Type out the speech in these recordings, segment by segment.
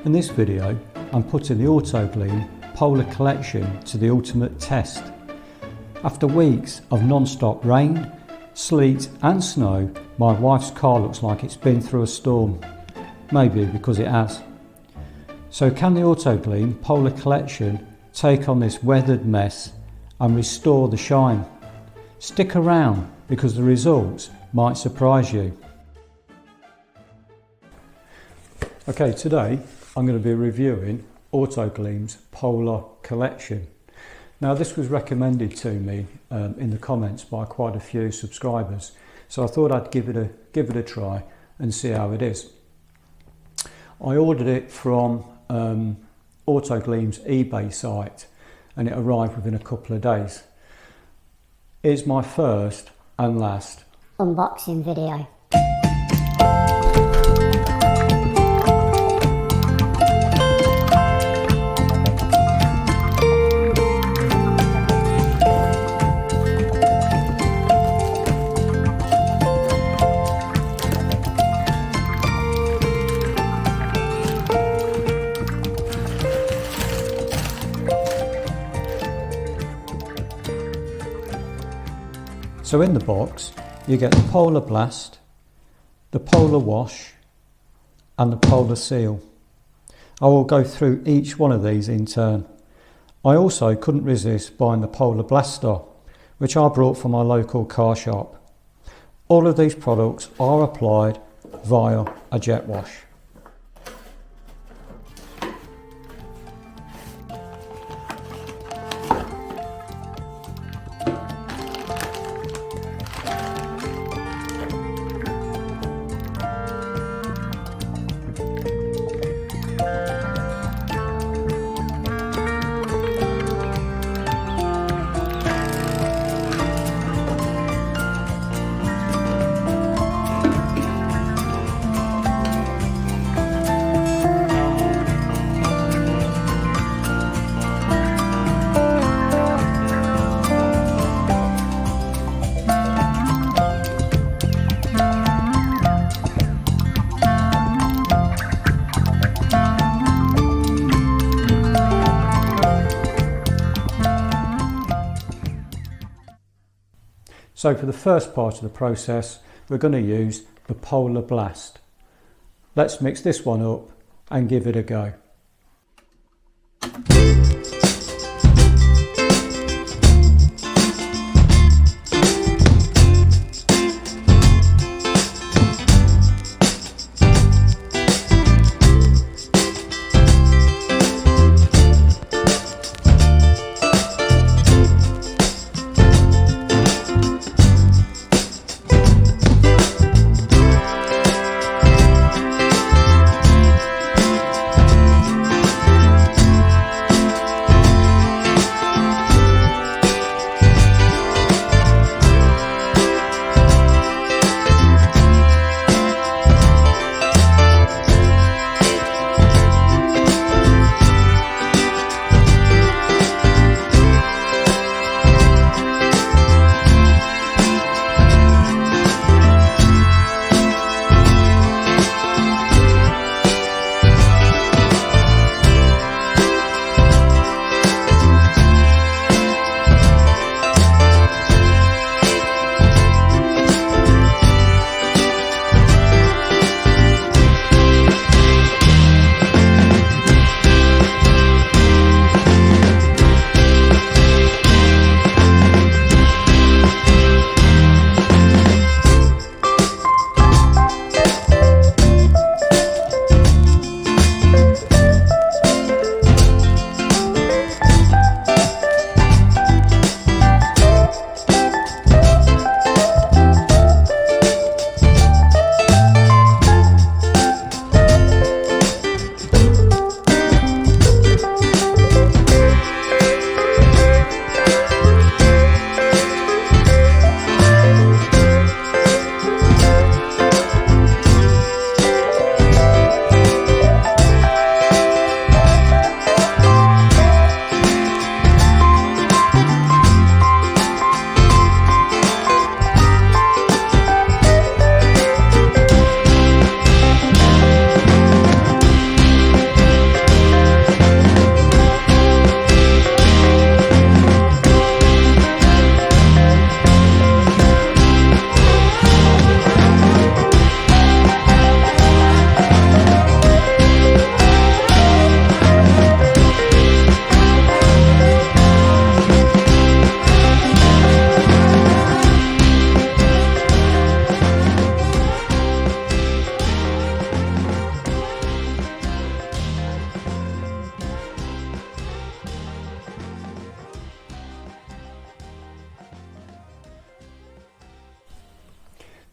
In this video, I'm putting the Autoglym Polar Collection to the ultimate test. After weeks of non-stop rain, sleet and snow, my wife's car looks like it's been through a storm. Maybe because it has. So can the Autoglym Polar Collection take on this weathered mess and restore the shine? Stick around because the results might surprise you. Okay, today I'm going to be reviewing Autoglym's Polar Collection. Now this was recommended to me in the comments by quite a few subscribers, so I thought I'd give it a try and see how it is. I ordered it from Autoglym's eBay site and it arrived within a couple of days. It's my first and last unboxing video. So in the box you get the Polar Blast, the Polar Wash and the Polar Seal. I will go through each one of these in turn. I also couldn't resist buying the Polar Blaster, which I brought from my local car shop. All of these products are applied via a jet wash. So for the first part of the process, we're going to use the Polar Blast. Let's mix this one up and give it a go.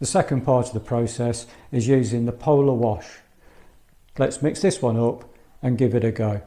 The second part of the process is using the Polar Wash. Let's mix this one up and give it a go.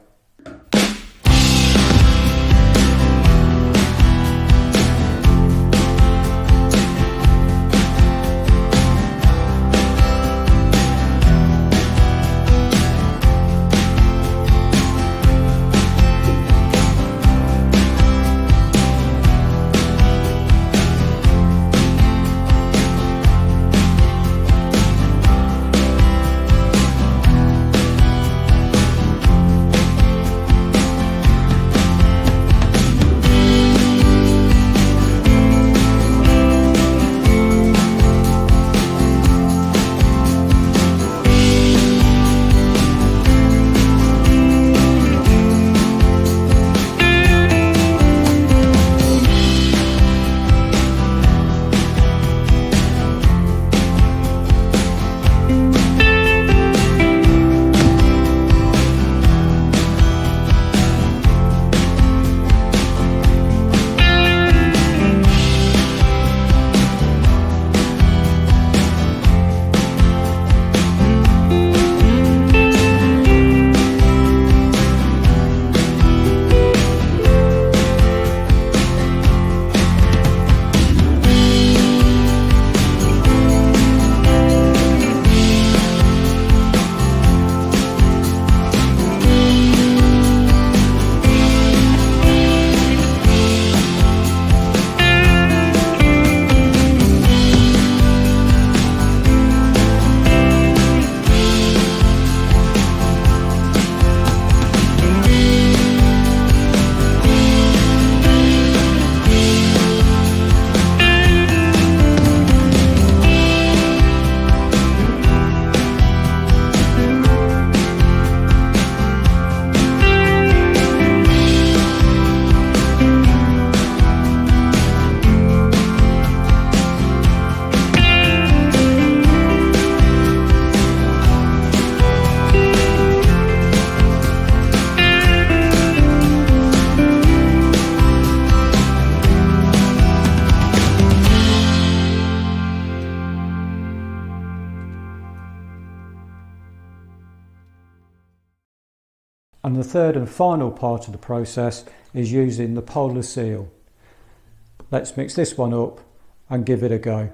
And the third and final part of the process is using the Polar Seal. Let's mix this one up and give it a go.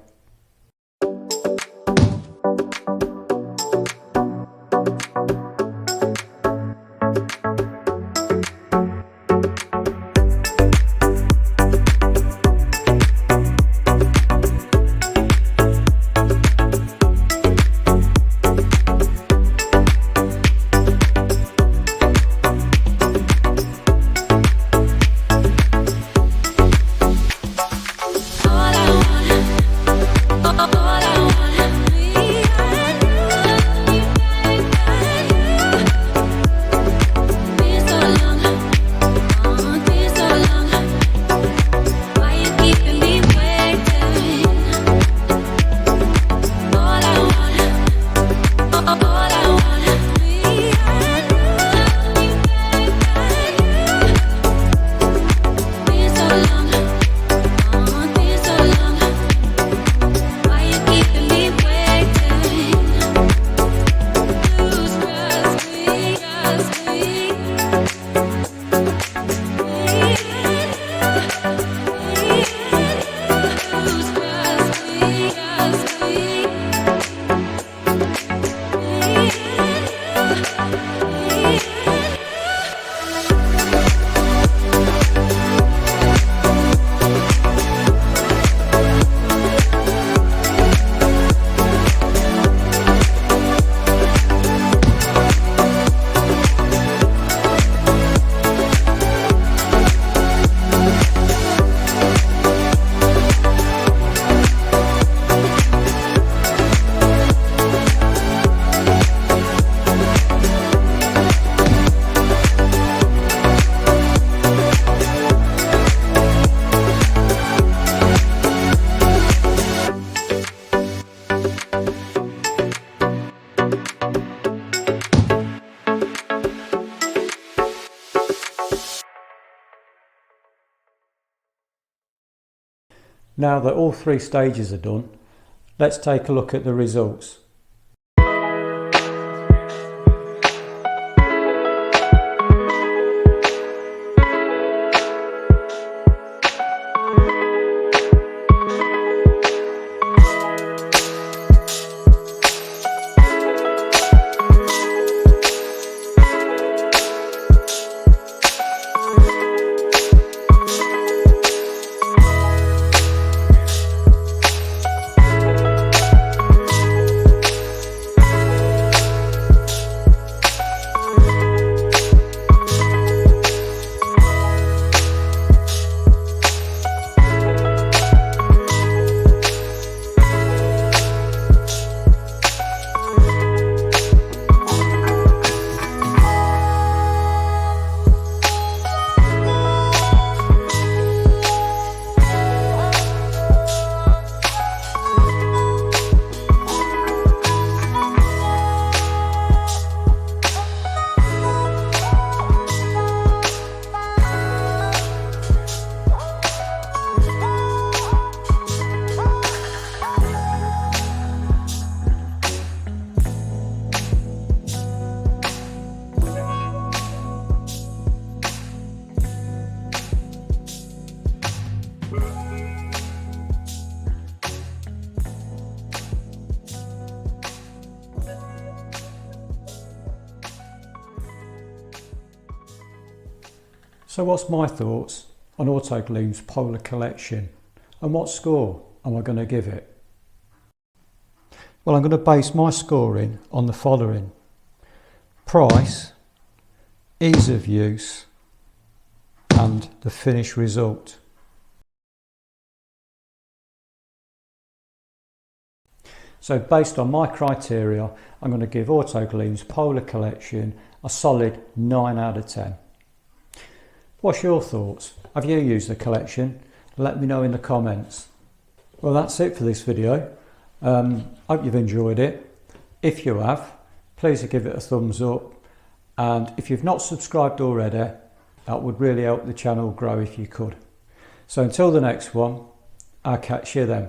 Now that all three stages are done, Let's take a look at the results. So what's my thoughts on Autoglym's Polar Collection, and what score am I going to give it? Well, I'm going to base my scoring on the following: price, ease of use, and the finished result. So based on my criteria, I'm going to give Autoglym's Polar Collection a solid 9 out of 10. What's your thoughts? Have you used the collection? Let me know in the comments. Well, that's it for this video. Hope you've enjoyed it. If you have, please give it a thumbs up. And if you've not subscribed already, that would really help the channel grow if you could. So until the next one, I'll catch you then.